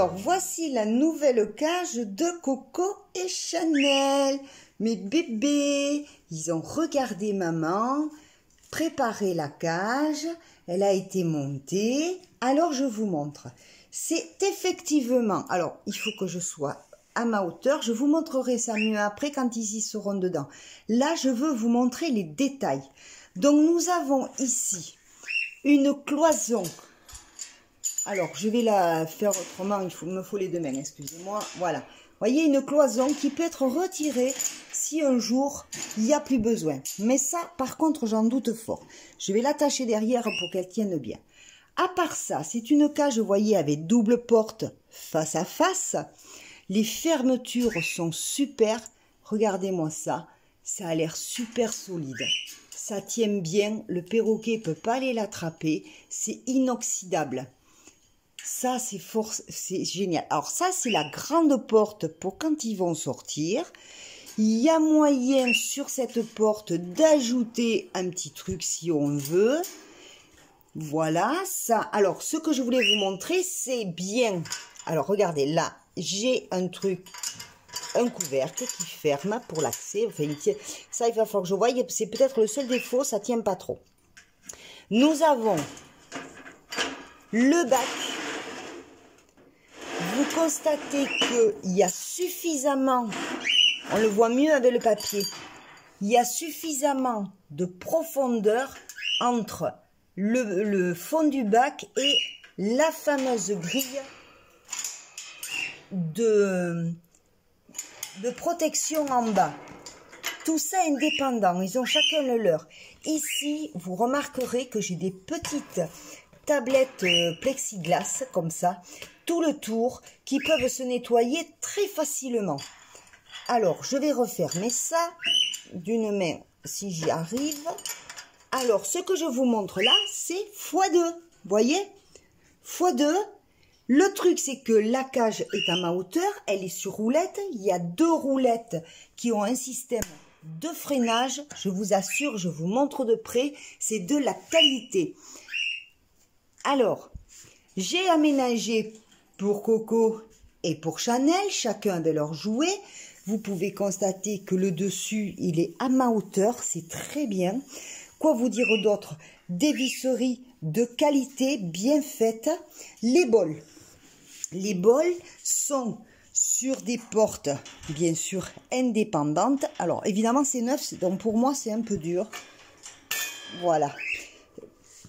Alors, voici la nouvelle cage de Coco et Chanel. Mes bébés, ils ont regardé maman, préparé la cage, elle a été montée. Alors, je vous montre. C'est effectivement, alors, il faut que je sois à ma hauteur. Je vous montrerai ça mieux après quand ils y seront dedans. Là, je veux vous montrer les détails. Donc, nous avons ici une cloison. Alors, je vais la faire autrement, il me faut les deux mains, excusez-moi. Voilà. Vous voyez, une cloison qui peut être retirée si un jour, il n'y a plus besoin. Mais ça, par contre, j'en doute fort. Je vais l'attacher derrière pour qu'elle tienne bien. À part ça, c'est une cage, vous voyez, avec double porte face à face. Les fermetures sont super. Regardez-moi ça. Ça a l'air super solide. Ça tient bien. Le perroquet ne peut pas aller l'attraper. C'est inoxydable. Ça, c'est génial. Alors ça, c'est la grande porte pour quand ils vont sortir. Il y a moyen sur cette porte d'ajouter un petit truc si on veut. Voilà, ça. Alors, ce que je voulais vous montrer, c'est bien. Alors, regardez, là, j'ai un truc, un couvercle qui ferme pour l'accès. Enfin, ça, il va falloir que je voie. C'est peut-être le seul défaut, ça ne tient pas trop. Nous avons le bac. Vous constatez qu'il y a suffisamment, on le voit mieux avec le papier, il y a suffisamment de profondeur entre le fond du bac et la fameuse grille de protection en bas. Tout ça indépendant, ils ont chacun le leur. Ici, vous remarquerez que j'ai des petites tablettes plexiglas comme ça, tout le tour, qui peuvent se nettoyer très facilement. Alors, je vais refermer ça d'une main, si j'y arrive. Alors, ce que je vous montre là, c'est x2. Vous voyez, x2. Le truc, c'est que la cage est à ma hauteur, elle est sur roulette. Il y a deux roulettes qui ont un système de freinage. Je vous assure, je vous montre de près, c'est de la qualité. Alors, j'ai aménagé pour Coco et pour Chanel, chacun de leurs jouets. Vous pouvez constater que le dessus, il est à ma hauteur, c'est très bien. Quoi vous dire d'autre? Des visseries de qualité, bien faites. Les bols. Les bols sont sur des portes, bien sûr, indépendantes. Alors, évidemment, c'est neuf, donc pour moi, c'est un peu dur. Voilà.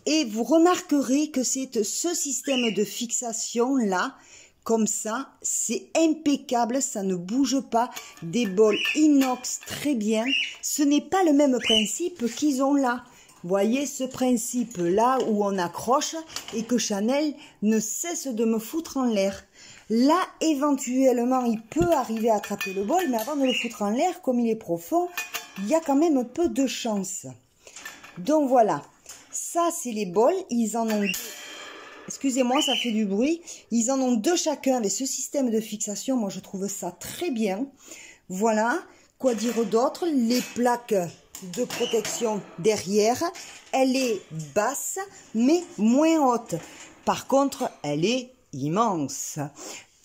Et vous remarquerez que c'est ce système de fixation là, comme ça, c'est impeccable, ça ne bouge pas. Des bols inox très bien. Ce n'est pas le même principe qu'ils ont là. Voyez ce principe là où on accroche et que Chanel ne cesse de me foutre en l'air. Là, éventuellement, il peut arriver à attraper le bol, mais avant de le foutre en l'air, comme il est profond, il y a quand même peu de chance. Donc voilà. Ça, c'est les bols. Ils en ont deux. Excusez-moi, ça fait du bruit. Ils en ont deux chacun avec ce système de fixation. Moi, je trouve ça très bien. Voilà. Quoi dire d'autre? Les plaques de protection derrière. Elle est basse, mais moins haute. Par contre, elle est immense.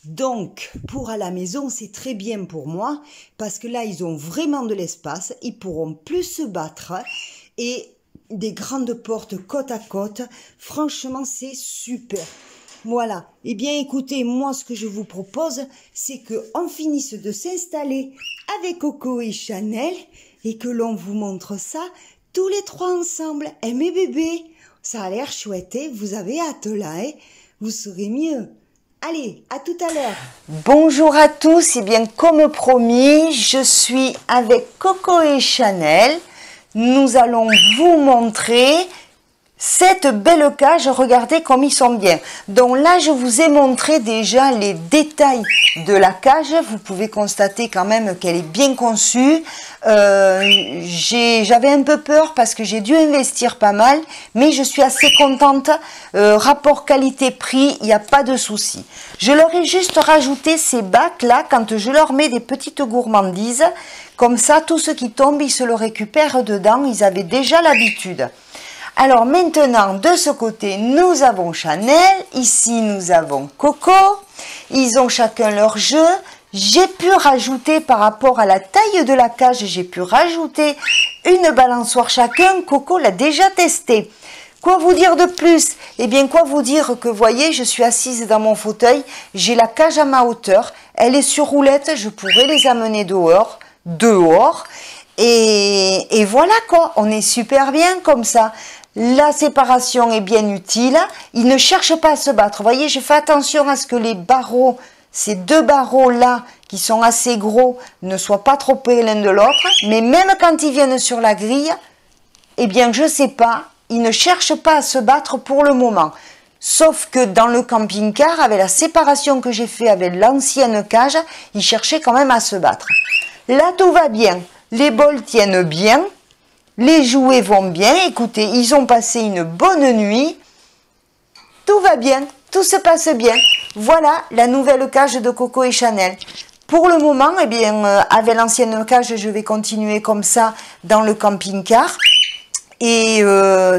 Donc, pour à la maison, c'est très bien pour moi. Parce que là, ils ont vraiment de l'espace. Ils pourront plus se battre. Et des grandes portes côte à côte. Franchement, c'est super. Voilà. Eh bien, écoutez, moi, ce que je vous propose, c'est qu'on finisse de s'installer avec Coco et Chanel et que l'on vous montre ça tous les trois ensemble. Eh, mes bébés, ça a l'air chouette, hein? Vous avez hâte là, hein? Vous serez mieux. Allez, à tout à l'heure. Bonjour à tous. Et bien, comme promis, je suis avec Coco et Chanel. Nous allons vous montrer cette belle cage. Regardez comme ils sont bien. Donc là, je vous ai montré déjà les détails de la cage. Vous pouvez constater quand même qu'elle est bien conçue. J'avais un peu peur parce que j'ai dû investir pas mal, mais je suis assez contente. Rapport qualité-prix, il n'y a pas de souci. Je leur ai juste rajouté ces bacs là quand je leur mets des petites gourmandises. Comme ça, tout ce qui tombe, ils se le récupèrent dedans. Ils avaient déjà l'habitude. Alors maintenant, de ce côté, nous avons Chanel. Ici, nous avons Coco. Ils ont chacun leur jeu. J'ai pu rajouter, par rapport à la taille de la cage, j'ai pu rajouter une balançoire chacun. Coco l'a déjà testé. Quoi vous dire de plus? Eh bien, quoi vous dire que, voyez, je suis assise dans mon fauteuil. J'ai la cage à ma hauteur. Elle est sur roulette. Je pourrais les amener dehors. Et voilà quoi. On est super bien comme ça. La séparation est bien utile. Ils ne cherchent pas à se battre. Vous voyez, je fais attention à ce que les barreaux, ces deux barreaux-là, qui sont assez gros, ne soient pas trop près l'un de l'autre. Mais même quand ils viennent sur la grille, eh bien, je ne sais pas, ils ne cherchent pas à se battre pour le moment. Sauf que dans le camping-car, avec la séparation que j'ai fait avec l'ancienne cage, ils cherchaient quand même à se battre. Là, tout va bien. Les bols tiennent bien. Les jouets vont bien. Écoutez, ils ont passé une bonne nuit. Tout va bien. Tout se passe bien. Voilà la nouvelle cage de Coco et Chanel. Pour le moment, eh bien, avec l'ancienne cage, je vais continuer comme ça dans le camping-car. Et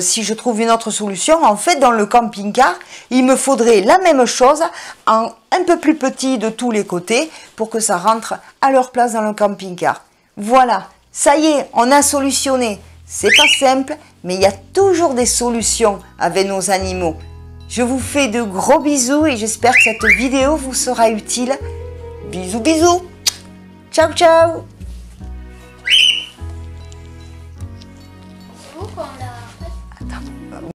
si je trouve une autre solution, en fait, dans le camping-car, il me faudrait la même chose, en un peu plus petit de tous les côtés, pour que ça rentre à leur place dans le camping-car. Voilà, ça y est, on a solutionné. C'est pas simple, mais il y a toujours des solutions avec nos animaux. Je vous fais de gros bisous et j'espère que cette vidéo vous sera utile. Bisous, bisous. Ciao, ciao.